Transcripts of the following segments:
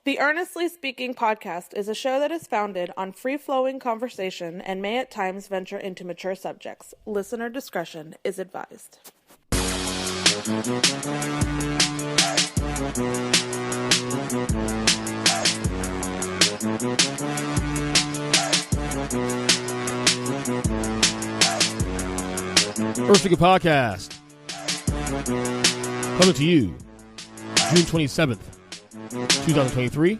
The Earnestly Speaking podcast is a show that is founded on free-flowing conversation and may at times venture into mature subjects. Listener discretion is advised. Earnestly Podcast, coming to you June 27th, 2023.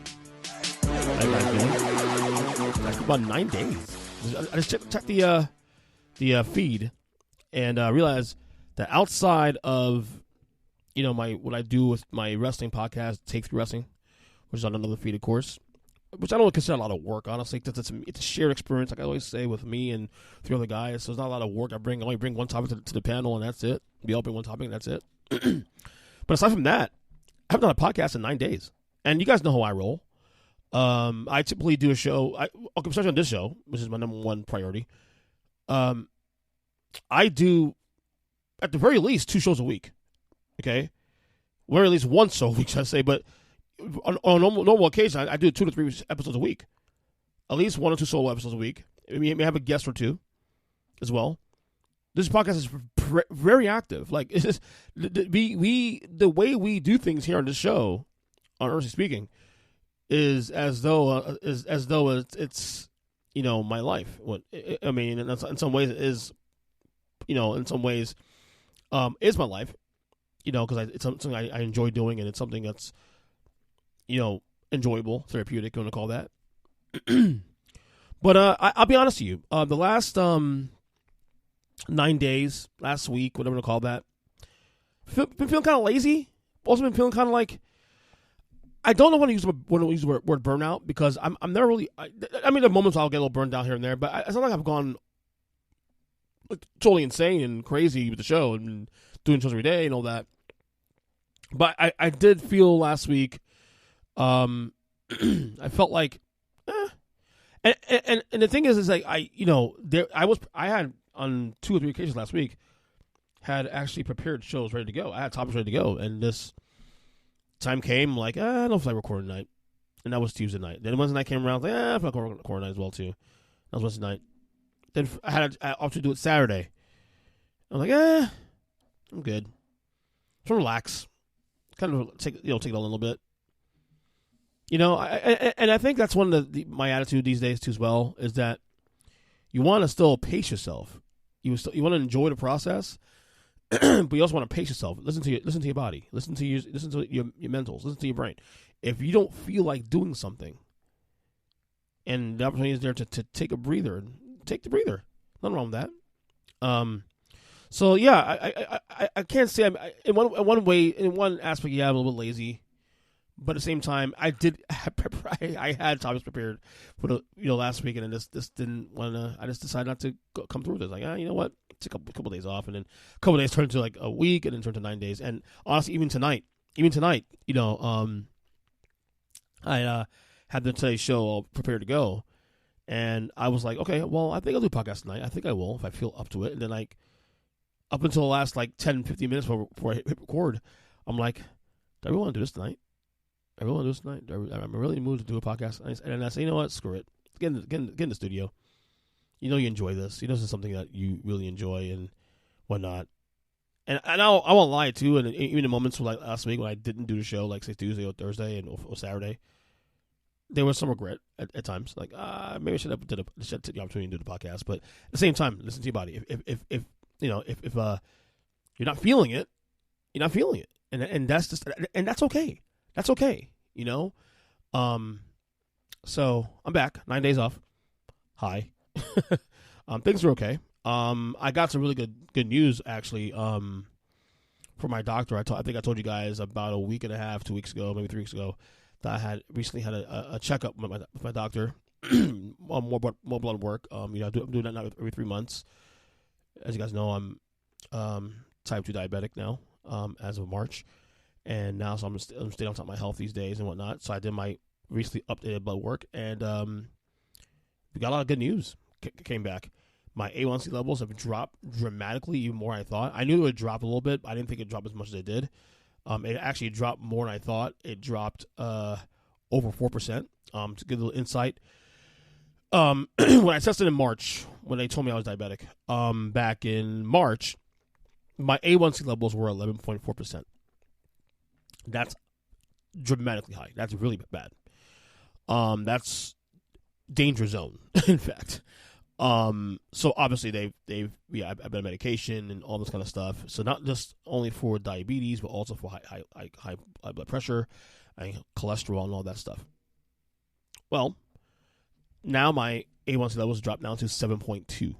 That's about 9 days. I just checked the feed and realized that outside of what I do with my wrestling podcast, Take 3 Wrestling, which is on another feed, of course, which I don't consider a lot of work, honestly. It's a shared experience, like I always say, with me and 3 other guys. So it's not a lot of work. I only bring one topic to the panel, and that's it. We all bring one topic, and that's it. But aside from that, I haven't done a podcast in 9 days. And you guys know how I roll. I typically do a show, especially on this show, which is my number one priority. I do, at the very least, 2 shows a week. Okay? Or at least one show a week, should I say. But on a normal occasion, I do 2 to 3 episodes a week. At least 1 or 2 solo episodes a week. I may have a guest or 2 as well. This podcast is very active. Like, it's just, the way we do things here on this show, on Earnestly Speaking, is as though it's my life. I mean, in some ways it is, in some ways, is my life. Because it's something I enjoy doing, and it's something that's enjoyable, therapeutic, you want to call that. But I'll be honest with you. The last 9 days, last week, whatever you call that, been feeling kind of lazy. Also been feeling kind of like, I don't know when to use the word burnout, because I'm never really. I mean, there are moments I'll get a little burned down here and there, but it's not like I've gone totally insane and crazy with the show and doing shows every day and all that. But I did feel last week. I felt like, and the thing is like I had on 2 or 3 occasions last week had actually prepared shows ready to go. I had topics ready to go, and this time came like, I don't feel like recording tonight, and that was Tuesday night. Then Wednesday night came around, like, I feel like recording tonight as well too. That was Wednesday night. Then I had an option to do it Saturday. I'm like, I'm good. Just relax, kind of take it all in a little bit. And I think that's one of my attitude these days too as well, is that you want to still pace yourself. You want to enjoy the process, but you also want to pace yourself. Listen to your body. Listen to your mentals. Listen to your brain. If you don't feel like doing something, and the opportunity is there to take a breather, take the breather. Nothing wrong with that. So yeah, I can't say in one aspect, yeah, I'm a little bit lazy. But at the same time, I had topics prepared for the last week, and this didn't want to. I just decided not to come through with this. Like, you know what? Take a couple of days off, and then a couple of days turned to like a week, and then turned to 9 days. And honestly, even tonight, I had the today's show all prepared to go, and I was like, okay, well, I think I'll do a podcast tonight. I think I will if I feel up to it. And then like up until the last like 10, 15 minutes before I hit record, I'm like, do I really want to do this tonight? I really want to do this tonight. I'm really in the mood to do a podcast. And I say, you know what? Screw it. Get in the studio. You enjoy this. This is something that you really enjoy and whatnot. And I won't lie, too. And even in moments like last week when I didn't do the show, like, say, Tuesday or Thursday or Saturday, there was some regret at times. Like, maybe I should take the opportunity to do the podcast. But at the same time, listen to your body. If you're not feeling it, you're not feeling it. And that's okay. That's okay, So I'm back, 9 days off. Hi. Things are okay. I got some really good news actually. From my doctor. I think I told you guys about a week and a half, 2 weeks ago, maybe 3 weeks ago, that I had recently had a checkup with my doctor. More blood work. I'm doing that now every 3 months. As you guys know, I'm type 2 diabetic now. As of March. And now, so I'm staying on top of my health these days and whatnot. So I did my recently updated blood work, and we got a lot of good news. Came back. My A1C levels have dropped dramatically, even more than I thought. I knew it would drop a little bit, but I didn't think it would drop as much as it did. It actually dropped more than I thought. It dropped over 4%. To give a little insight, when I tested in March, when they told me I was diabetic, back in March, my A1C levels were 11.4%. That's dramatically high. That's really bad. That's danger zone, in fact. So obviously I've been on medication and all this kind of stuff. So not just only for diabetes, but also for high blood pressure and cholesterol and all that stuff. Well, now my A1C levels dropped down to 7.2.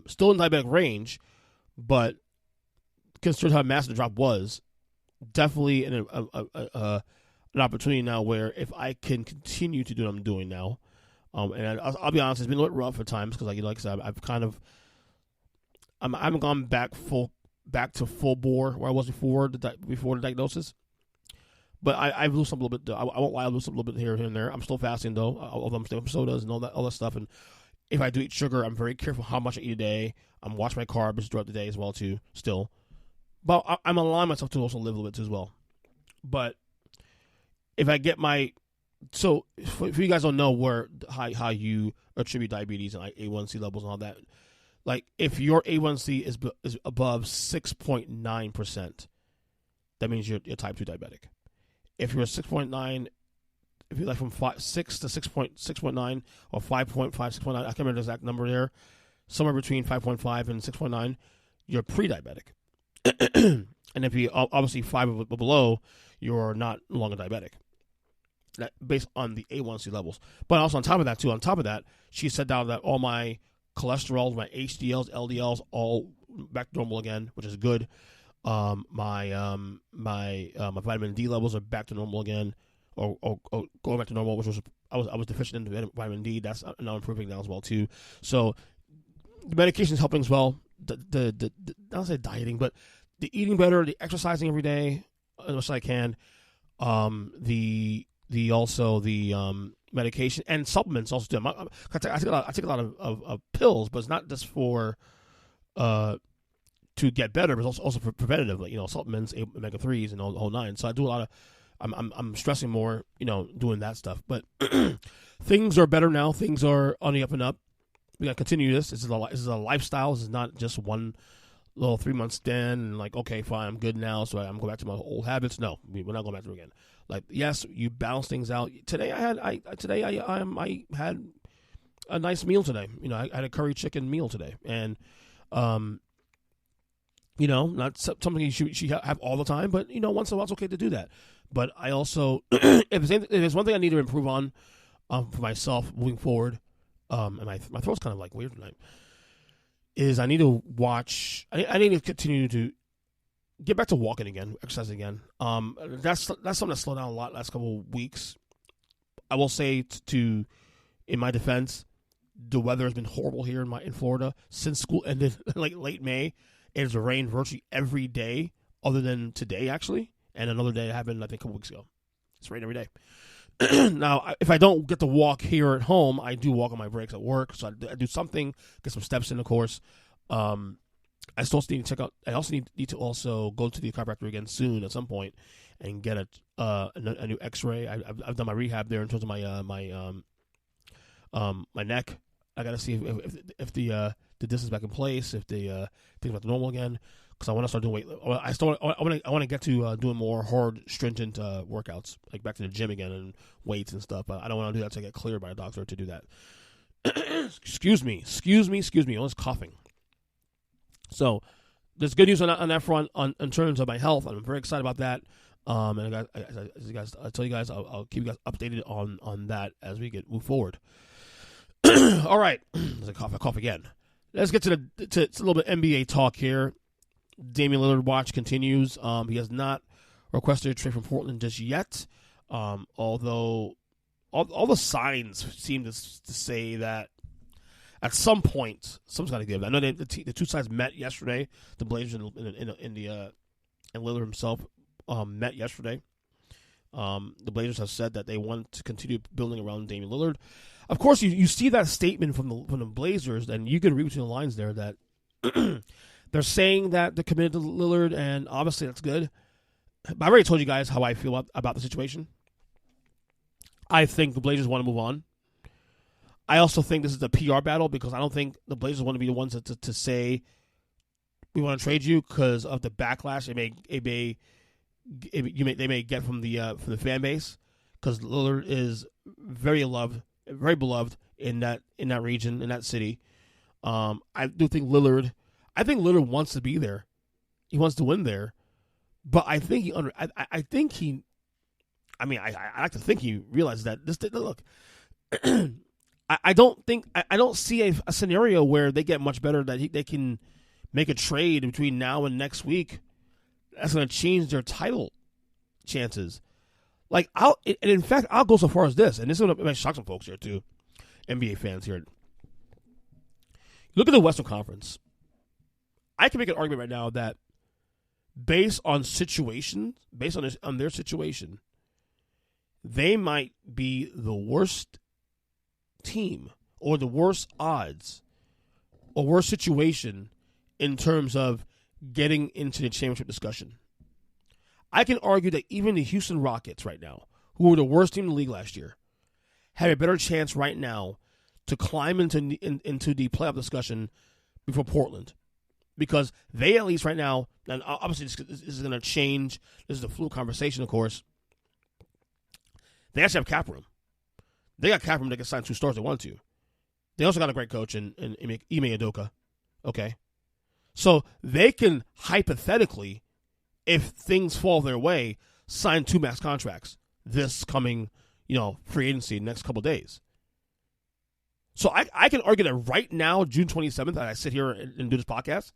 Still in diabetic range, but considering how massive the drop was, definitely an opportunity now where if I can continue to do what I'm doing now, and I'll be honest, it's been a little rough at times because, like I said, I haven't gone back to full bore where I was before the diagnosis. But I lose some a little bit. I won't lie, I lose some a little bit here and there. I'm still fasting though, although I'm still on sodas and all that stuff. And if I do eat sugar, I'm very careful how much I eat a day. I'm watching my carbs throughout the day as well too. Still, but I'm allowing myself to also live a little bit too as well. But if I get so if you guys don't know how you attribute diabetes and like A1C levels and all that, like if your A1C is above 6.9%, that means you're type 2 diabetic. If you're 6.9, if you're like from 6 to 6.9 or 5.5, 6.9, I can't remember the exact number there, somewhere between 5.5 and 6.9, you're pre-diabetic. And if you obviously 5 or below, you're not no longer diabetic. That based on the A1C levels. But also on top of that, she said down that all my cholesterol, my HDLs, LDLs, all back to normal again, which is good. My vitamin D levels are back to normal again, or going back to normal, which was I was deficient in vitamin D. That's now improving now as well too. So the medication is helping as well. I don't say dieting, but the eating better, the exercising every day as much as I can. The medication and supplements also do. I take a lot of pills, but it's not just for to get better, but it's also for preventative, like, supplements, omega-3s, and all the whole nine. So I do a lot of, I'm stressing more, doing that stuff. But things are better now. Things are on the up and up. We got to continue this. This is a lifestyle. This is not just one little 3-month stand and like, okay, fine, I'm good now, so I'm going back to my old habits. No, we're not going back to it again. Like, yes, you balance things out. Today I had a nice meal today. I had a curry chicken meal today, and not something you should have all the time, but once in a while it's okay to do that. But I also, if there's one thing I need to improve on for myself moving forward, and my throat's kind of like weird tonight, is I need to watch. I need to continue to get back to walking again, exercising again. That's something that slowed down a lot last couple of weeks. I will say in my defense, the weather has been horrible here in Florida since school ended, like late May. It's rained virtually every day, other than today actually, and another day it happened I think a couple weeks ago. It's rained every day. Now, if I don't get to walk here at home, I do walk on my breaks at work. So I do something, get some steps in, of course. I still need to check out. I also need to also go to the chiropractor again soon at some point and get a new X-ray. I've done my rehab there in terms of my neck. I got to see if the disc is back in place, if the things back to normal again. Because I want to start doing weight. I want to get to doing more hard, stringent workouts, like back to the gym again and weights and stuff. But I don't want to do that until I get cleared by a doctor to do that. Excuse me. I was coughing. So there's good news on that front in terms of my health. I'm very excited about that. And I tell you guys, I'll keep you guys updated on that as we move forward. All right, I cough again. Let's get to a little bit NBA talk here. Damian Lillard watch continues. He has not requested a trade from Portland just yet. Although all the signs seem to say that at some point someone's got to give. I know the two sides met yesterday. The Blazers and Lillard himself met yesterday. The Blazers have said that they want to continue building around Damian Lillard. Of course, you see that statement from the Blazers, and you can read between the lines there that they're saying that they're committed to Lillard, and obviously that's good. But I already told you guys how I feel about the situation. I think the Blazers want to move on. I also think this is a PR battle because I don't think the Blazers want to be the ones to say we want to trade you because of the backlash they may get from the fan base, because Lillard is very beloved in that region, in that city. I do think Lillard wants to be there. He wants to win there, but I think I like to think he realizes that this. Look, I don't see a scenario where they get much better that they can make a trade between now and next week that's going to change their title chances. Like, in fact, I'll go so far as this, and this is going to shock some folks here too, NBA fans here. Look at the Western Conference. I can make an argument right now that based on their situation, they might be the worst team or the worst odds or worst situation in terms of getting into the championship discussion. I can argue that even the Houston Rockets right now, who were the worst team in the league last year, have a better chance right now to climb into the playoff discussion before Portland. Because they, at least right now, and obviously this is going to change. This is a fluid conversation, of course. They actually have cap room. They got cap room. They can sign 2 stars they want to. They also got a great coach in Ime Udoka. Okay. So they can hypothetically, if things fall their way, sign 2 max contracts this coming, free agency next couple of days. So I can argue that right now, June 27th, that I sit here and do this podcast,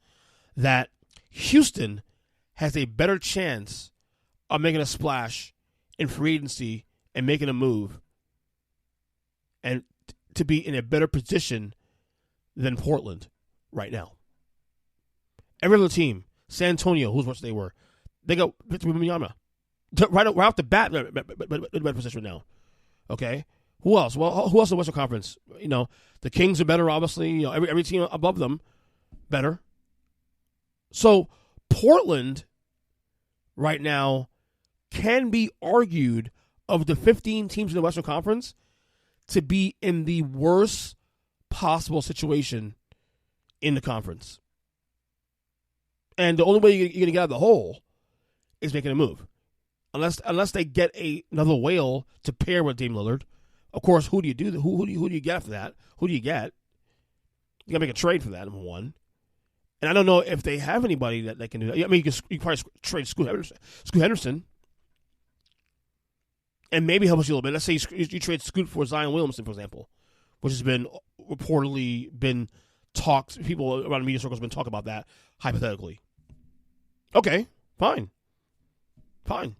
that Houston has a better chance of making a splash in free agency and making a move and to be in a better position than Portland right now. Every other team, San Antonio, who's what they were, they go Victor Wembanyama right off the bat, in better position now. Okay, who else? Well, who else in the Western Conference? The Kings are better, obviously. Every team above them better. So Portland right now can be argued, of the 15 teams in the Western Conference, to be in the worst possible situation in the conference. And the only way you're going to get out of the hole is making a move. Unless they get another whale to pair with Dame Lillard. Of course, who do you do? Who do you get after that? Who do you get? You got to make a trade for that, number one. And I don't know if they have anybody that they can do that. I mean, you can probably trade Scoot Henderson. And maybe help us a little bit. Let's say you trade Scoot for Zion Williamson, for example, which has been reportedly been talked. People around the media circles have been talking about that hypothetically. Okay, fine. And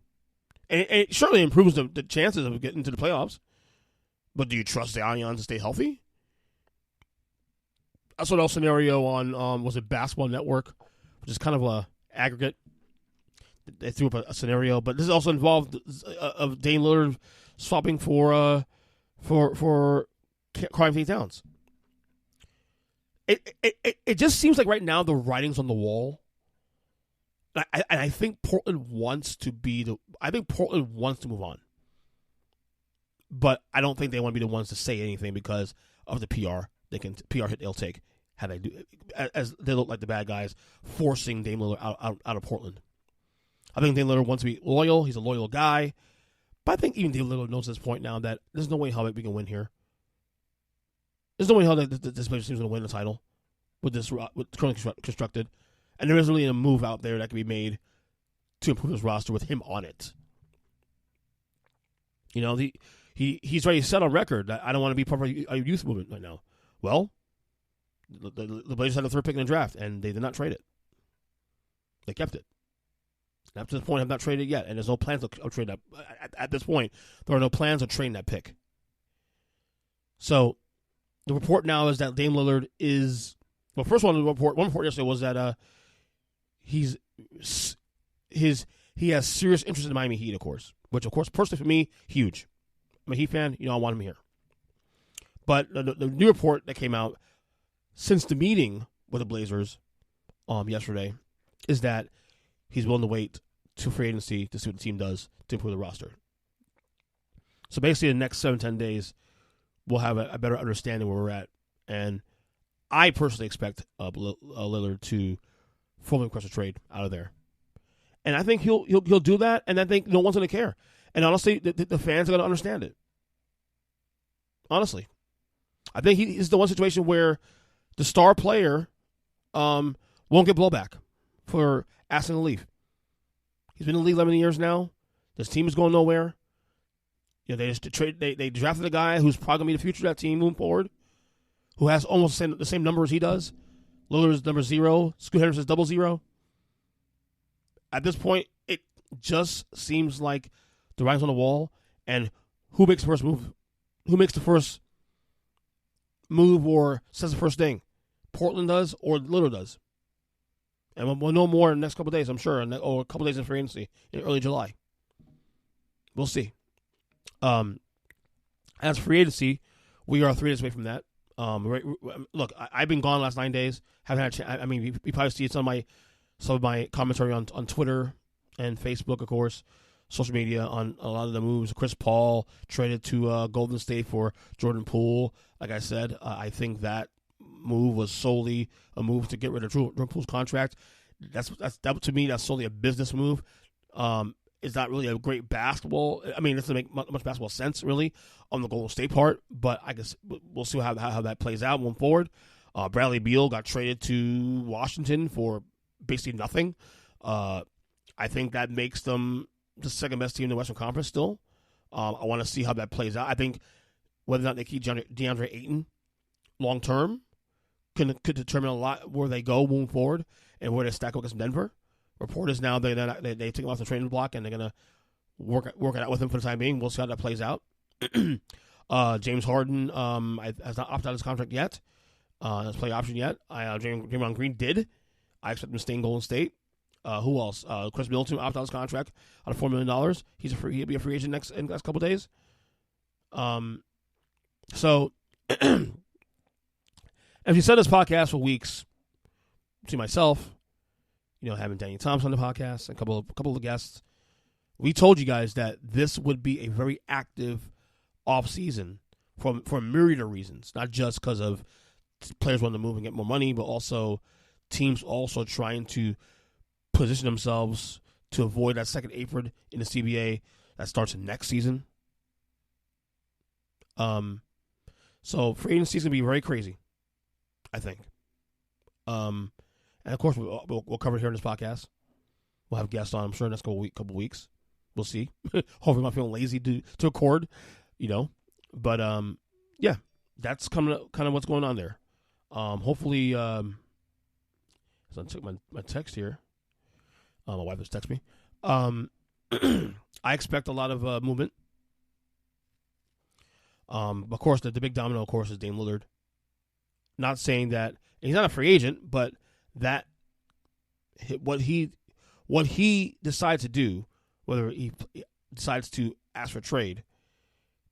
it certainly improves the chances of getting to the playoffs. But do you trust Zion to stay healthy? I saw an scenario on was it Basketball Network, which is kind of a aggregate. They threw up a scenario, but this also involved of Dame Lillard swapping for Karl-Anthony Towns. It just seems like right now the writing's on the wall. I think Portland wants to move on, but I don't think they want to be the ones to say anything because of the PR hit they'll take. How they do, as they look like the bad guys forcing Dame Lillard out of Portland. I think Dame Lillard wants to be loyal. He's a loyal guy. But I think even Dame Lillard knows at this point now that there's no way how we can win here. There's no way how this place seems going to win the title with currently constructed. And there isn't really a move out there that can be made to improve his roster with him on it. He's already set on record that I don't want to be part of a youth movement right now. Well, the Blazers had the 3rd pick in the draft, and they did not trade it. They kept it. Up to this point, have not traded yet, and there's no plans of trading that. At this point, there are no plans of trading that pick. So, the report now is that Dame Lillard is... Well, first one report yesterday was that he has serious interest in the Miami Heat, of course. Which, of course, personally for me, huge. I'm a Heat fan. I want him here. But the new report that came out since the meeting with the Blazers yesterday is that he's willing to wait to free agency to see what the team does to improve the roster. So basically, the next 7-10 days, we'll have a better understanding where we're at. And I personally expect Lillard to formally request a trade out of there. And I think he'll do that, and I think no one's going to care. And honestly, the fans are going to understand it. Honestly. I think he's the one situation where the star player won't get blowback for asking to leave. He's been in the league 11 years now. This team is going nowhere. They drafted a guy who's probably going to be the future of that team moving forward, who has almost the same numbers he does. Lillard's number 0. Scoot Henderson's 00. At this point, it just seems like the writing's on the wall, and who makes the first move? Who makes the first move or says the first thing? Portland does or Lillard does? And we'll know more in the next couple of days, I'm sure, or a couple of days in free agency in early July. We'll see. As free agency, we are 3 days away from that. Look, I've been gone the last 9 days. Haven't had a chance. I mean, you probably see some of my commentary on Twitter and Facebook, of course, social media on a lot of the moves. Chris Paul traded to Golden State for Jordan Poole. Like I said, I think that move was solely a move to get rid of Jordan Poole's contract. That to me, that's solely a business move. It's not really a great basketball. I mean, it doesn't make much basketball sense, really, on the Golden State part. But I guess we'll see how that plays out moving forward. Bradley Beal got traded to Washington for basically nothing. I think that makes them the second best team in the Western Conference still. I want to see how that plays out. I think whether or not they keep DeAndre Ayton long term could determine a lot where they go moving forward and where they stack up against Denver. Report is now they take him off the trading block and they're gonna work it out with him for the time being. We'll see how that plays out. James Harden has not opted out his contract yet. His play option yet. Draymond Green did. I expect him to stay in Golden State. Who else? Chris Middleton opted out his contract on $4 million. He'll be a free agent in the next couple of days. So, as you said this podcast for weeks, to myself, having Danny Thompson on the podcast, and a couple of guests, we told you guys that this would be a very active off season for a myriad of reasons, not just because of players wanting to move and get more money, but also teams also trying to position themselves to avoid that second apron in the CBA that starts next season. So free agency is going to be very crazy, I think. And of course, we'll cover it here in this podcast. We'll have guests on, I'm sure, in the next couple weeks. We'll see. Hopefully, I'm not feeling lazy to record, But yeah, that's kind of what's going on there. Hopefully, as I took my text here. My wife just texted me. I expect a lot of movement. Of course, the big domino, of course, is Dame Lillard. Not saying that he's not a free agent, but that what he decides to do, whether he decides to ask for trade,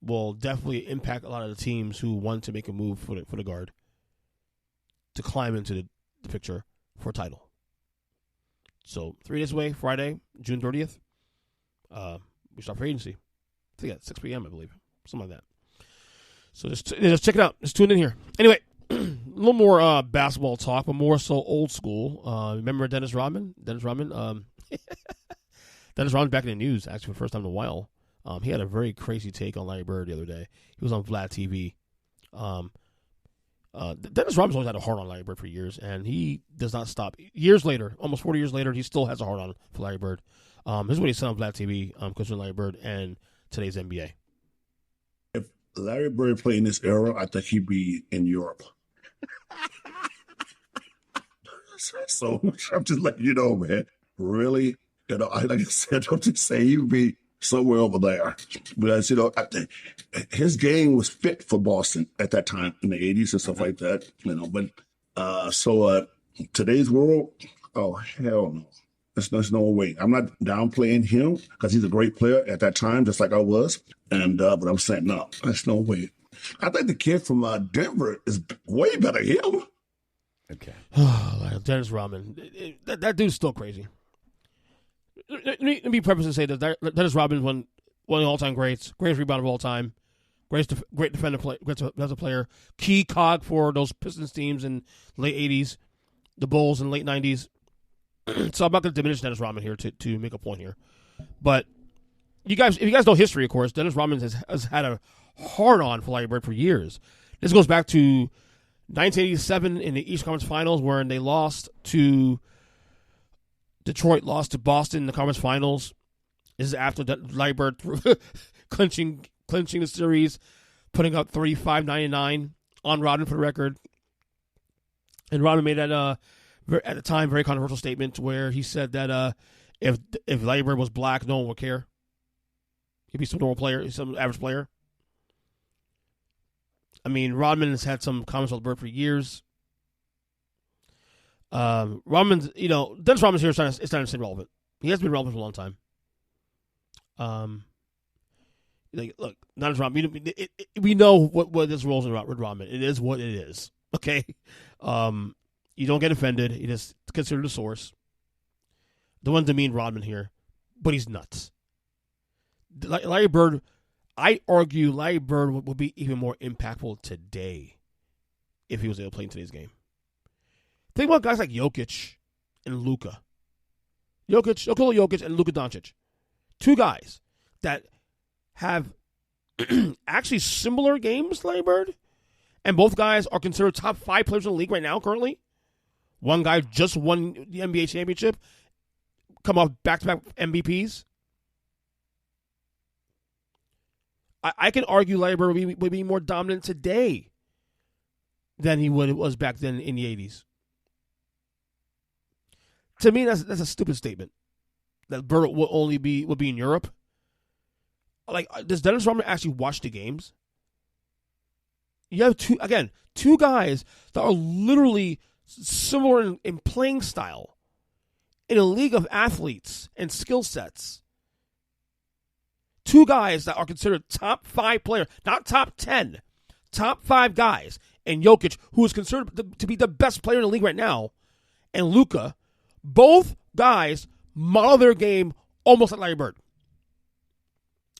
will definitely impact a lot of the teams who want to make a move for the guard to climb into the picture for a title. So 3 days away, Friday, June 30th, we start free agency. I think at 6 p.m., I believe, something like that. So just check it out. Just tune in here. Anyway, a little more basketball talk, but more so old school. Remember Dennis Rodman? Dennis Rodman back in the news, actually, for the first time in a while. He had a very crazy take on Larry Bird the other day. He was on Vlad TV. Dennis Rodman's always had a heart on Larry Bird for years, and he does not stop. Years later, almost 40 years later, he still has a heart on for Larry Bird. This is what he said on Vlad TV concerning Larry Bird and today's NBA. If Larry Bird played in this era, I think he'd be in Europe. So I'm just letting you know, man. Really, like I said, don't just say he'd be somewhere over there. Because, I think his game was fit for Boston at that time in the 80s and stuff like that, But today's world, oh, hell no. There's no way. I'm not downplaying him because he's a great player at that time, just like I was. But I'm saying, no, there's no way. I think the kid from Denver is way better than him. Okay. Dennis Rodman. That dude's still crazy. Let me preface and say that Dennis Rodman one of the all-time greats, greatest rebounder of all time, great defensive player, key cog for those Pistons teams in late 80s, the Bulls in late 90s. So I'm not going to diminish Dennis Rodman here to make a point here. But if you guys know history, of course, Dennis Rodman has had a hard-on for Larry Bird for years. This goes back to 1987 in the East Conference Finals, where they lost to Detroit, lost to Boston in the conference finals. This is after Larry Bird clinching the series, putting up 35-99 on Rodman for the record. And Rodman made that at the time very controversial statement where he said that if Larry Bird was black, no one would care. He'd be some normal player, some average player. I mean, Rodman has had some comments on Bird for years. Dennis Rodman's here is not necessarily relevant. He has been relevant for a long time. Look, Dennis Rodman, we know what this role is with Rodman. It is what it is. Okay? You don't get offended. You just consider the source. The one demean Rodman here, but he's nuts. Larry Bird, I argue Larry Bird would be even more impactful today if he was able to play in today's game. Think about guys like Jokic and Luka. Nikola Jokic and Luka Doncic. Two guys that have actually similar games to Larry Bird, and both guys are considered top 5 players in the league right now currently. One guy just won the NBA championship, come off back-to-back MVPs. I can argue Larry Bird would be more dominant today than he was back then in the 80s. To me, that's a stupid statement. That Bird would be in Europe. Like, does Dennis Rodman actually watch the games? You have two guys that are literally similar in playing style in a league of athletes and skill sets. Two guys that are considered top 5 players, not top 10, top 5 guys. And Jokic, who is considered to be the best player in the league right now, and Luka, both guys model their game almost like Larry Bird.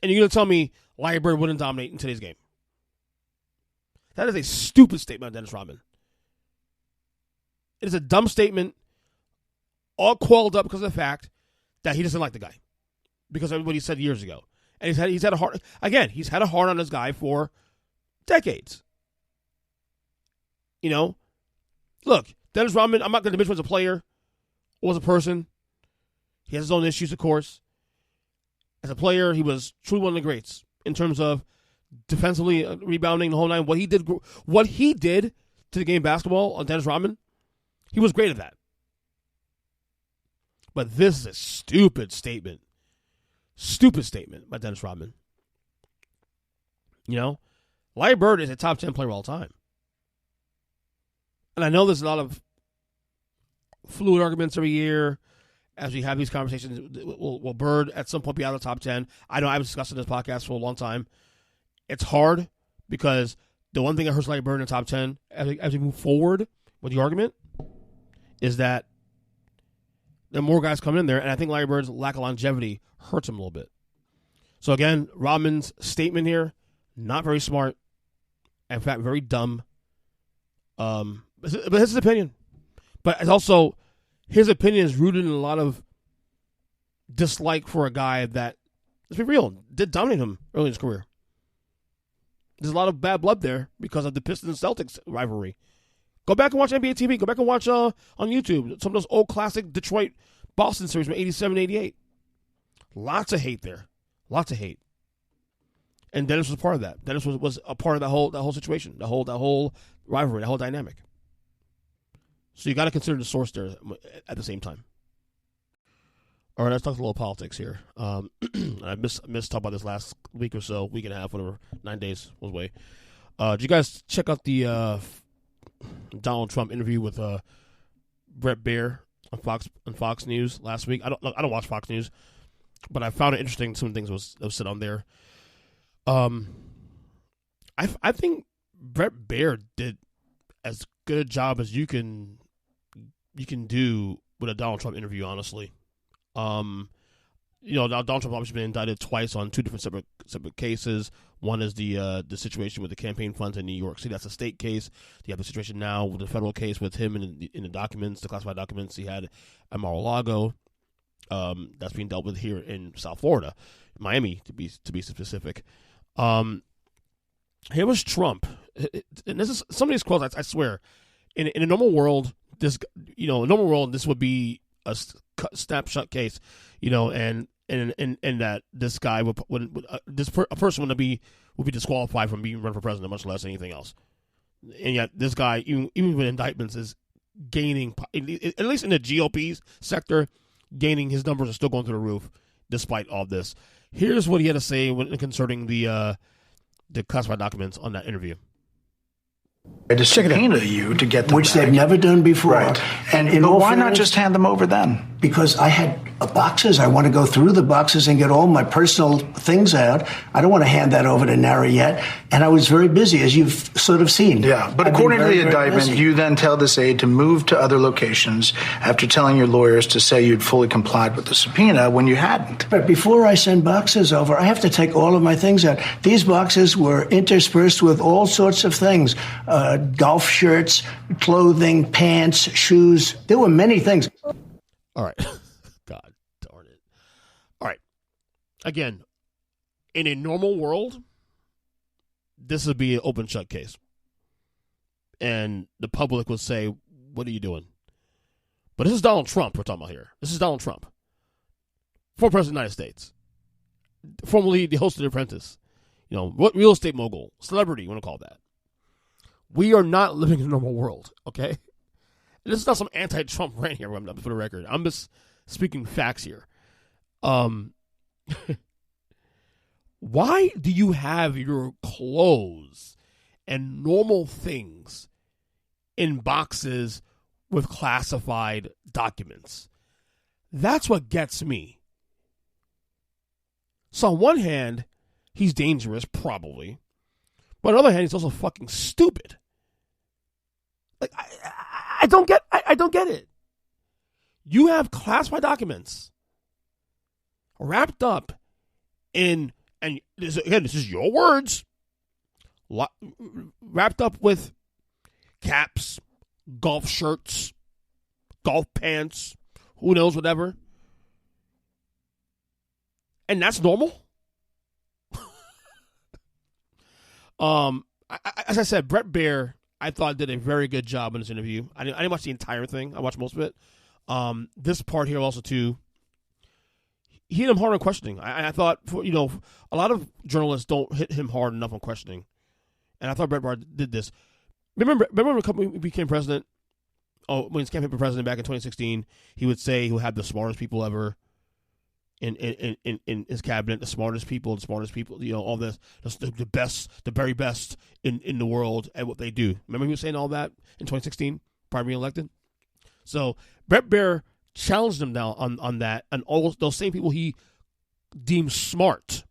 And you're going to tell me Larry Bird wouldn't dominate in today's game? That is a stupid statement by Dennis Rodman. It is a dumb statement, all coiled up because of the fact that he doesn't like the guy. Because of what he said years ago. And he's had a hard on this guy for decades. Look, Dennis Rodman, I'm not going to diminish him as a player or as a person. He has his own issues, of course. As a player, he was truly one of the greats in terms of defensively rebounding the whole nine. What he did to the game of basketball on Dennis Rodman, he was great at that. But this is a stupid statement. Stupid statement by Dennis Rodman. Larry Bird is a top 10 player of all time. And I know there's a lot of fluid arguments every year as we have these conversations. Will Bird at some point be out of the top 10? I know I've discussed in this podcast for a long time. It's hard because the one thing that hurts Larry Bird in the top 10 as we move forward with the argument is that there are more guys coming in there, and I think Larry Bird's lack of longevity hurts him a little bit. So again, Rodman's statement here, not very smart. In fact, very dumb. But it's his opinion. But it's also, his opinion is rooted in a lot of dislike for a guy that, let's be real, did dominate him early in his career. There's a lot of bad blood there because of the Pistons-Celtics rivalry. Go back and watch NBA TV. Go back and watch on YouTube some of those old classic Detroit-Boston series from 87 and 88. Lots of hate there. Lots of hate. And Dennis was a part of that. Dennis was a part of that whole situation, that whole rivalry, that whole dynamic. So you got to consider the source there at the same time. All right, let's talk a little politics here. I missed talking about this last week or so, week and a half, whatever, 9 days was away. Did you guys check out the Donald Trump interview with Bret Baier on Fox News last week? I don't watch Fox News, but I found it interesting. Some things that was said on there. I think Bret Baier did as good a job as you can do with a Donald Trump interview, honestly. Donald Trump obviously been indicted twice on two different separate cases. One is the situation with the campaign funds in New York City. That's a state case. You have the situation now with the federal case with him in the documents, the classified documents he had at Mar-a-Lago. That's being dealt with here in South Florida, Miami to be specific. Here was Trump, and this is some of these quotes. I swear, in a normal world, this would be a snapshot case, and that this guy would a person would be disqualified from being run for president, much less anything else. And yet, this guy, even with indictments, is gaining, at least in the GOP sector, gaining. His numbers are still going through the roof, despite all this. Here's what he had to say concerning the classified documents on that interview. To subpoena you to get them which back. they've never done before. Right. And but why not just hand them over then? Because I had boxes. I want to go through the boxes and get all my personal things out. I don't want to hand that over to NARA yet. And I was very busy, as you've sort of seen. Yeah, but I've according to been the very, very indictment, busy. you then tell this aide to move to other locations after telling your lawyers to say you'd fully complied with the subpoena when you hadn't. But before I send boxes over, I have to take all of my things out. These boxes were interspersed with all sorts of things. Golf shirts, clothing, pants, shoes. There were many things. All right. God darn it. All right. Again, in a normal world, this would be an open shut case. And the public would say, what are you doing? But this is Donald Trump we're talking about here. This is Donald Trump. Former President of the United States. Formerly the host of The Apprentice. What real estate mogul, celebrity, you want to call that. We are not living in a normal world, okay? And this is not some anti-Trump rant here, for the record. I'm just speaking facts here. Why do you have your clothes and normal things in boxes with classified documents? That's what gets me. So on one hand, he's dangerous, probably. But on the other hand, he's also fucking stupid. Like, I don't get it. You have classified documents wrapped up in, and this is your words, wrapped up with caps, golf shirts, golf pants, who knows, whatever. And that's normal? As I said, Bret Baier, I thought did a very good job in this interview. I didn't watch the entire thing. I watched most of it. This part here also too, he hit him hard on questioning. I thought, a lot of journalists don't hit him hard enough on questioning, and I thought Bret Baier did this. Remember when he became president? Oh, when his campaign for president back in 2016, he would say he'll have the smartest people ever in his cabinet, the smartest people, all this, the best, the very best in the world at what they do. Remember he was saying all that in 2016, prior to being elected? So Bret Baier challenged him now on that, and all those same people he deemed smart.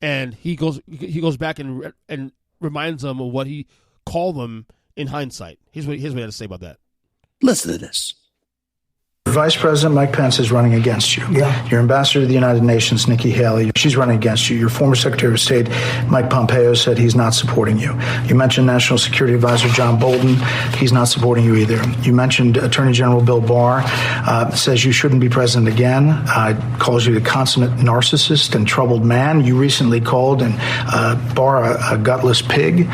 And he goes back and reminds them of what he called them in hindsight. Here's what he had to say about that. Listen to this. Vice President Mike Pence is running against you. Yeah. Your ambassador to the United Nations, Nikki Haley, she's running against you. Your former Secretary of State, Mike Pompeo, said he's not supporting you. You mentioned National Security Advisor John Bolton. He's not supporting you either. You mentioned Attorney General Bill Barr, says you shouldn't be president again, calls you the consummate narcissist and troubled man. You recently called Barr a gutless pig.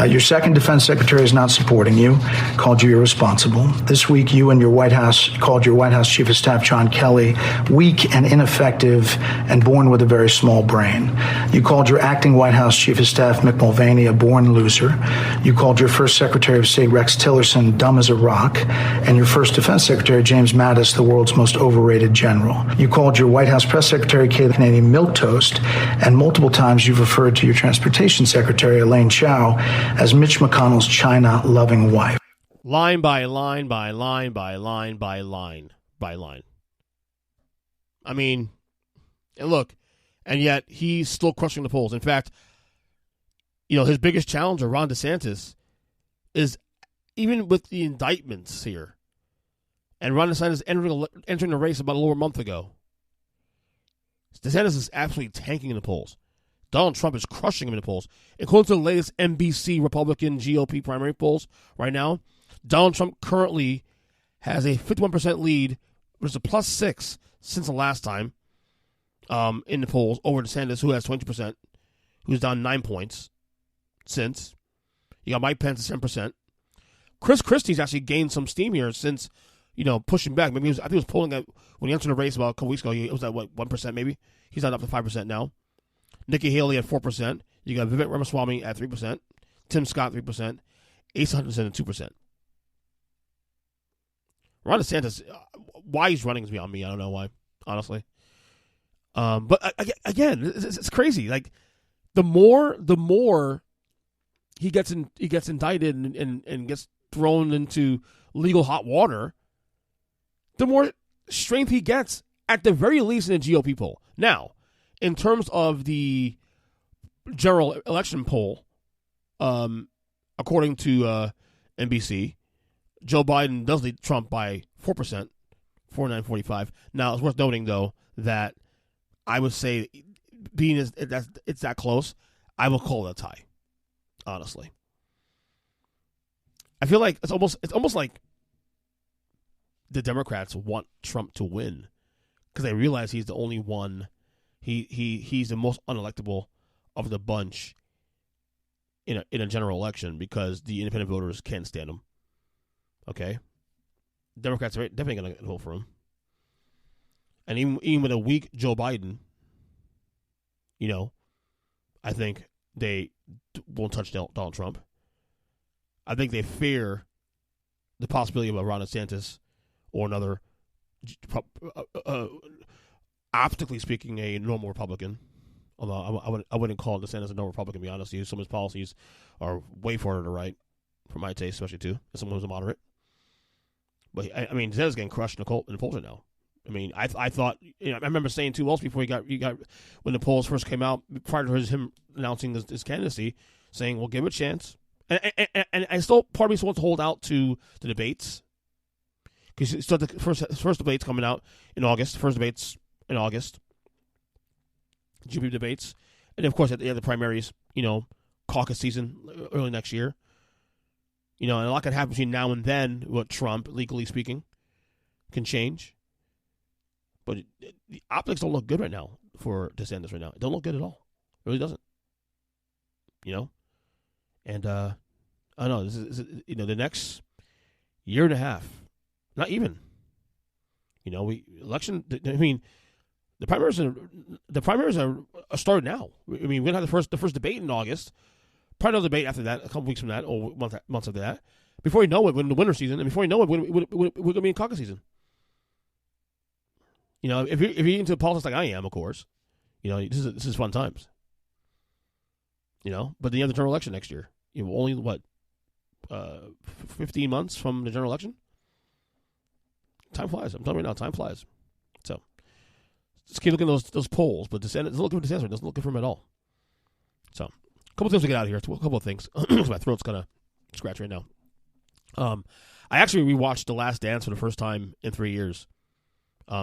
Your second defense secretary is not supporting you, called you irresponsible. This week, you and your White House called your White House Chief of Staff John Kelly weak and ineffective and born with a very small brain. You called your acting White House Chief of Staff Mick Mulvaney a born loser. You called your first Secretary of State Rex Tillerson dumb as a rock, and your first Defense Secretary James Mattis the world's most overrated general. You called your White House Press Secretary Kayleigh Canadian milquetoast, and multiple times you've referred to your Transportation Secretary Elaine Chao as Mitch McConnell's China-loving wife. Line by line by line by line by line by line. I mean, and look, and yet he's still crushing the polls. In fact, his biggest challenger, Ron DeSantis, is even with the indictments here. And Ron DeSantis entering the race about a little over a month ago. DeSantis is absolutely tanking in the polls. Donald Trump is crushing him in the polls. According to the latest NBC Republican GOP primary polls right now, Donald Trump currently has a 51% lead, which is a +6 since the last time in the polls over DeSantis, who has 20%, who's down 9 points since. You got Mike Pence at 10%. Chris Christie's actually gained some steam here since, pushing back. Maybe I think he was polling at, when he entered the race about a couple weeks ago, it was at, 1% maybe? He's not up to 5% now. Nikki Haley at 4%. You got Vivek Ramaswamy at 3%. Tim Scott 3%. Asa Hutchinson at 2%. Ron DeSantis, why he's running is beyond me. I don't know why, honestly. But again, it's crazy. Like the more he gets indicted and gets thrown into legal hot water, the more strength he gets, at the very least, in the GOP poll. Now, in terms of the general election poll, according to NBC, Joe Biden does lead Trump by 4%, 49-45. Now, it's worth noting, though, that I would say, being it's that close, I will call it a tie, honestly. I feel like it's almost like the Democrats want Trump to win because they realize he's the only one. He's the most unelectable of the bunch in a general election because the independent voters can't stand him. Okay, Democrats are definitely going to vote for him, and even with a weak Joe Biden, I think they won't touch Donald Trump. I think they fear the possibility of a Ron DeSantis or another, optically speaking, a normal Republican. Although I wouldn't call DeSantis a normal Republican, to be honest with you. Some of his policies are way farther to the right, for my taste, especially too, as someone who's a moderate. But I mean, DeSantis is getting crushed in the polls right now. I mean, I thought, I remember saying too, also before he got when the polls first came out, prior to him announcing his candidacy, saying we'll give him a chance. And I still, part of me still wants to hold out to the debates because still the first debates coming out in August. First debates in August, GOP debates, and of course at the primaries. Caucus season early next year. And a lot can happen between now and then. What Trump, legally speaking, can change. But the optics don't look good right now for DeSantis right now. It don't look good at all. It really doesn't. And I don't know. This is the next year and a half, not even. Election. I mean, the primaries are started now. I mean, we're gonna have the first debate in August. Probably another debate after that, a couple weeks from that, or months after that. Before you know it, we're in the winter season, and before you know it, we're gonna be in caucus season. If you're into politics like I am, of course, this is fun times. But then you have the general election next year. Only 15 months from the general election. Time flies. I'm telling you right now, time flies. So just keep looking at those polls, but DeSantis doesn't look good for DeSantis. It doesn't look good for him at all. So a couple things to get out of here. A couple of things. My throat's kind of scratched right now. I actually rewatched The Last Dance for the first time in 3 years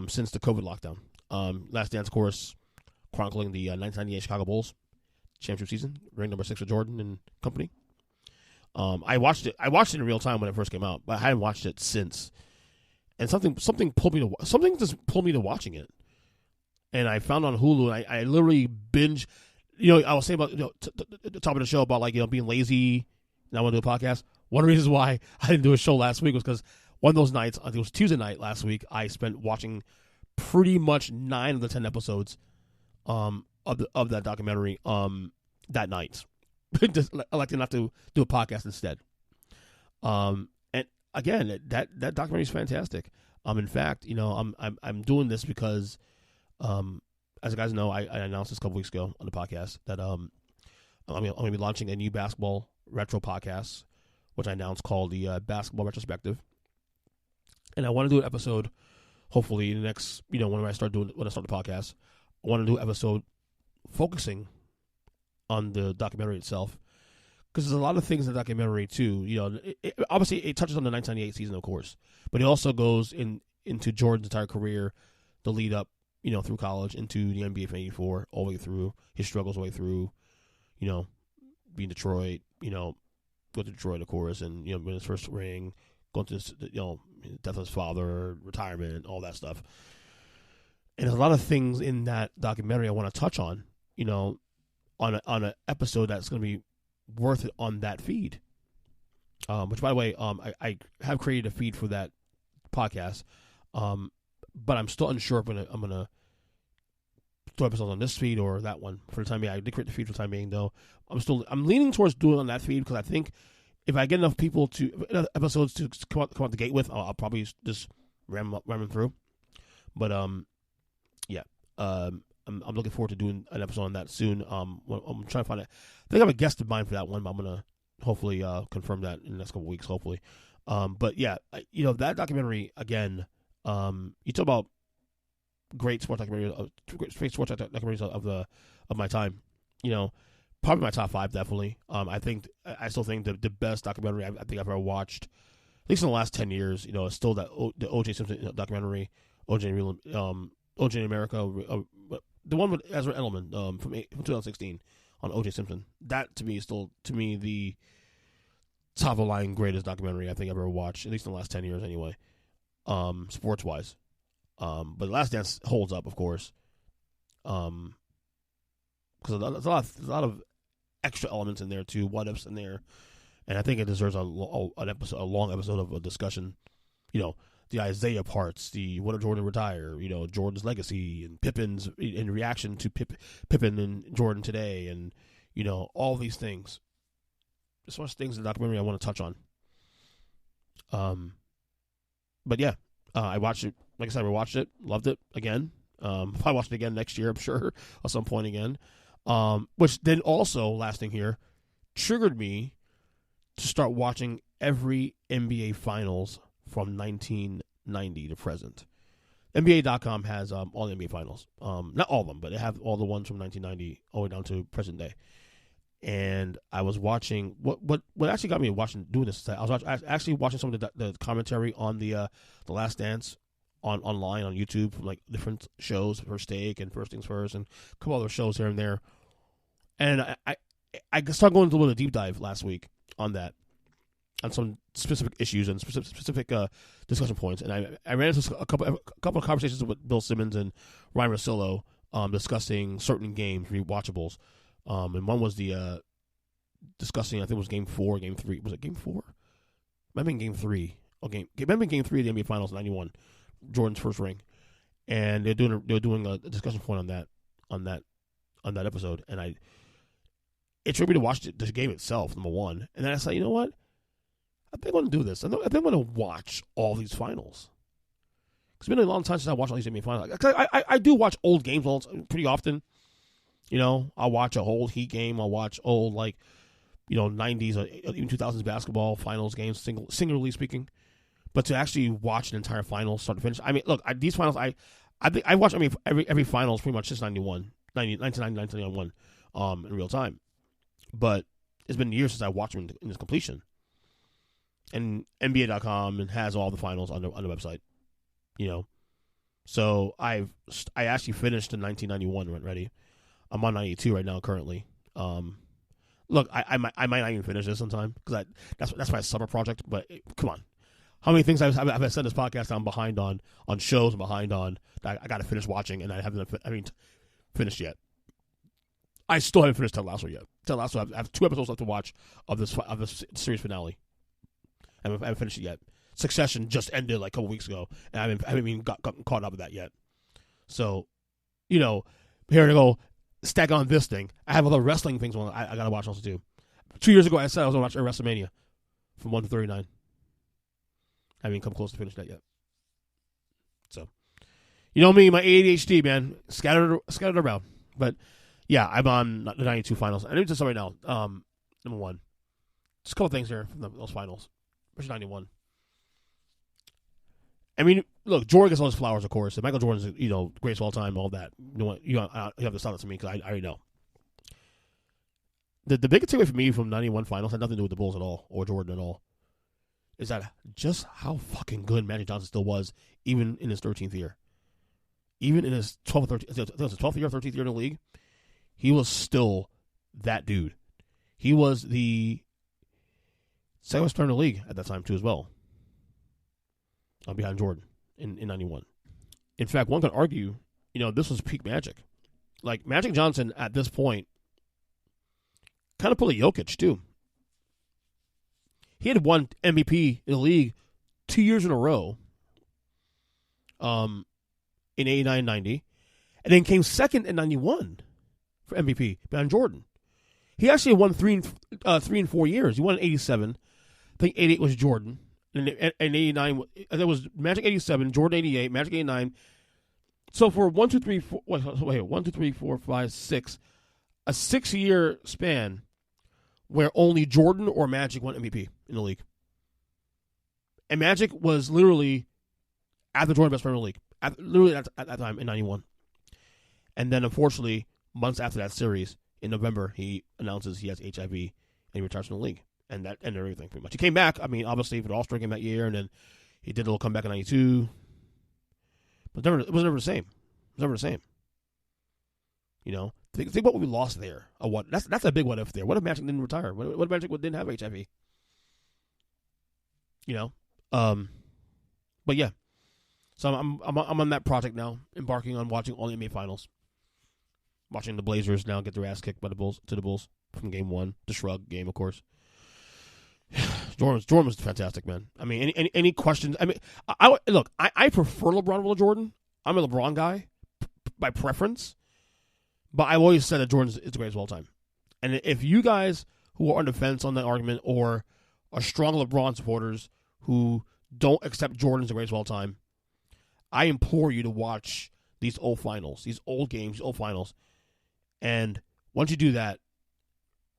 since the COVID lockdown. Last Dance, of course, chronicling the 1998 Chicago Bulls championship season, ring number 6 for Jordan and company. I watched it in real time when it first came out, but I hadn't watched it since. And something just pulled me to watching it. And I found it on Hulu, and I literally binge. I was saying about the top of the show about being lazy. And I want to do a podcast. One of the reasons why I didn't do a show last week was because one of those nights, I think it was Tuesday night last week, I spent watching pretty much 9 of the 10 episodes of that documentary that night. Just electing not to do a podcast instead. And again, that documentary is fantastic. In fact, I'm doing this because, as you guys know, I announced this a couple weeks ago on the podcast that I'm going to be launching a new basketball retro podcast, which I announced called the Basketball Retrospective. And I want to do an episode, hopefully, in the next, when I start the podcast, I want to do an episode focusing on the documentary itself. Because there's a lot of things in the documentary, too. Obviously, it touches on the 1998 season, of course. But it also goes into Jordan's entire career, the lead up, through college into the NBA from '84, all the way through his struggles, all the way through, being Detroit, go to Detroit, of course, and win his first ring, going to death of his father, retirement, all that stuff. And there's a lot of things in that documentary I want to touch on, on an episode that's going to be worth it on that feed. Which, by the way, I have created a feed for that podcast, but I'm still unsure if I'm gonna throw episodes on this feed or that one for the time being. I did create the feed for the time being, though. I'm leaning towards doing it on that feed because I think if I get enough people episodes to come out the gate with, I'll probably just ram them through. But yeah, I'm looking forward to doing an episode on that soon. I'm trying to find it. I think I have a guest in mind for that one, but I'm gonna hopefully confirm that in the next couple of weeks, hopefully. But yeah, that documentary again. You talk about great sports documentaries of my time. Probably my top 5, definitely. I still think the best documentary I think I've ever watched, at least in the last 10 years, is still the O.J. Simpson documentary, O.J. in America, the one with Ezra Edelman from 2016 on O.J. Simpson. That to me is still the top of the line greatest documentary I think I've ever watched, at least in the last 10 years anyway, sports wise. But The Last Dance holds up, of course, because there's a lot of extra elements in there too, what ifs in there, and I think it deserves a long episode of a discussion. The Isaiah parts, the when Jordan retire, Jordan's legacy and Pippen's in reaction to Pippen and Jordan today, and all these things. There's so much things in the documentary I want to touch on. But yeah, I watched it. Like I said, I watched it, loved it again. If I watch it again next year, I'm sure at some point again. Which then also, last thing here, triggered me to start watching every NBA Finals from 1990 to present. NBA.com has all the NBA Finals. Not all of them, but they have all the ones from 1990 all the way down to present day. And I was watching what actually got me doing this. I was actually watching some of the commentary on the Last Dance online on YouTube from like different shows, First Take and First Things First, and a couple other shows here and there. And I started going into a little deep dive last week on that, on some specific issues and specific discussion points. And I ran into a couple of conversations with Bill Simmons and Ryan Russillo discussing certain games, rewatchables. And one was the discussing, I think it was Game 4, Game 3. Was it Game 4? Might have been Game 3. It might have been Game 3 of the NBA Finals in '91, Jordan's first ring. And they're doing a discussion point on that episode. And it triggered me to watch the game itself, number one. And then I said, you know what? I think I'm going to do this. I think I'm going to watch all these finals. It's been a long time since I watched all these NBA finals. I do watch old games pretty often. I'll watch a whole Heat game. I'll watch old, 90s or even 2000s basketball finals games, singularly speaking. But to actually watch an entire final start to finish, I mean, look, these finals, I think I watched every finals pretty much since 1991 in real time. But it's been years since I watched them in its completion. And NBA.com has all the finals on the website, So I actually finished in 1991 went ready. I'm on 92 right now currently. Look, I might not even finish this sometime because that's my summer project. But come on, how many things I've said in this podcast I'm behind on shows I'm behind on that I got to finish watching and I haven't finished yet. I still haven't finished Ted Lasso yet. Ted Lasso, I have 2 episodes left to watch of this series finale. I haven't finished it yet. Succession just ended like a couple weeks ago, and I haven't even gotten caught up with that yet. So, here to go stack on this thing. I have other wrestling things I got to watch also too. 2 years ago, I said I was going to watch WrestleMania from 1 to 39. I haven't even come close to finish that yet. So, me, my ADHD, man, scattered around. But yeah, I'm on the 92 finals. I need to start right now. Number one, just a couple things here from those finals. Especially 91. I mean, look, Jordan gets all his flowers, of course. And Michael Jordan's, greatest of all time, all that. You have to stop that to me because I already know. The biggest takeaway for me from 91 finals had nothing to do with the Bulls at all or Jordan at all. Is that just how fucking good Magic Johnson still was, even in his 13th year. even in his 12th or 13th, it was his 12th year, 13th year in the league, he was still that dude. He was the second best player in the league at that time too, as well. Behind Jordan in 91. In fact, one could argue, this was peak Magic. Like, Magic Johnson at this point kind of pulled a Jokic too. He had won MVP in the league 2 years in a row, in 89-90, and then came second in 91 for MVP behind Jordan. He actually won 3 and 4 years. He won in 87. I think 88 was Jordan. And 89, that was Magic 87, Jordan 88, Magic 89. So for 1, 2, 3, 4, wait, 1, 2, 3, 4, 5, 6, a 6-year span where only Jordan or Magic won MVP in the league. And Magic was literally at the Jordan best player in the league, at that time in 91. And then, unfortunately, months after that series, in November, he announces he has HIV and he retires from the league. And that ended everything pretty much. He came back, obviously, for the All-Star game that year, and then he did a little comeback in 92. But it was never the same. It was never the same. Think about what we lost there. That's a big what if there. What if Magic didn't retire? What if Magic didn't have HIV? But yeah. So I'm on that project now, embarking on watching all the NBA Finals. Watching the Blazers now get their ass kicked by the Bulls from Game 1, the Shrug game, of course. Jordan was fantastic, man. I mean, any questions? I mean, I prefer LeBron over Jordan. I'm a LeBron guy by preference, but I've always said that Jordan is the greatest of all time. And if you guys who are on the fence on that argument or are strong LeBron supporters who don't accept Jordan as the greatest of all time, I implore you to watch these old finals, these old games, old finals. And once you do that,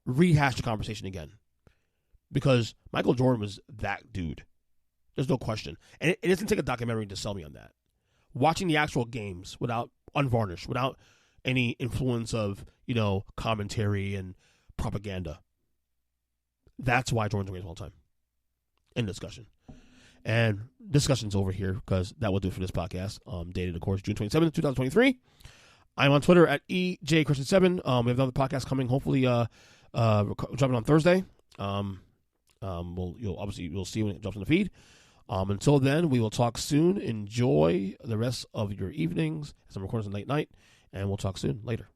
rehash the conversation again. Because Michael Jordan was that dude. There's no question. And it doesn't take a documentary to sell me on that. Watching the actual games without unvarnished, without any influence of, commentary and propaganda. That's why Jordan's the greatest of all time. End discussion. And discussion's over here because that will do it for this podcast. Dated, of course, June 27th, 2023. I'm on Twitter at EJChristian7. We have another podcast coming, hopefully dropping on Thursday. You'll see when it drops in the feed. Until then, we will talk soon. Enjoy the rest of your evenings as I'm recording late night, and we'll talk soon. Later.